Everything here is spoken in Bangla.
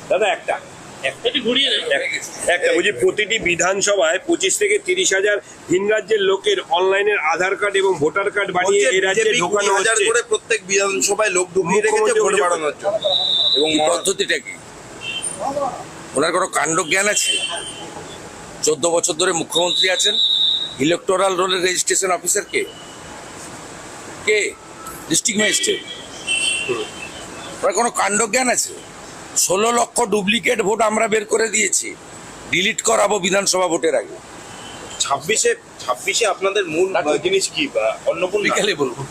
দাদা একটা বলছি, প্রতিটি বিধানসভায় 25 থেকে 30,000 ভিন রাজ্যের লোকের অনলাইনের আধার কার্ড এবং ভোটার কার্ড বানিয়ে এই রাজ্যে ঢোকানো হচ্ছে। করে প্রত্যেক বিধানসভায় লোক ঢুকিয়ে রেখেছে ভোট বাড়ানোর জন্য। এবং পদ্ধতিটা কি? ওনার কোনো কাণ্ড জ্ঞান আছে? 14 বছর ধরে মুখ্যমন্ত্রী আছেন। ইলেকটোরাল রোলের রেজিস্ট্রেশন অফিসার কে? District magistrate. ওনার কোনো কাণ্ড জ্ঞান আছে? 16 লক্ষ ডুপ্লিকেট ভোট আমরা বের করে দিয়েছি, ডিলিট করাবো বিধানসভা ভোটের আগে। 26-এ আপনাদের মূল জিনিস কি? অন্নপূর্ণা বিকালে বলবো।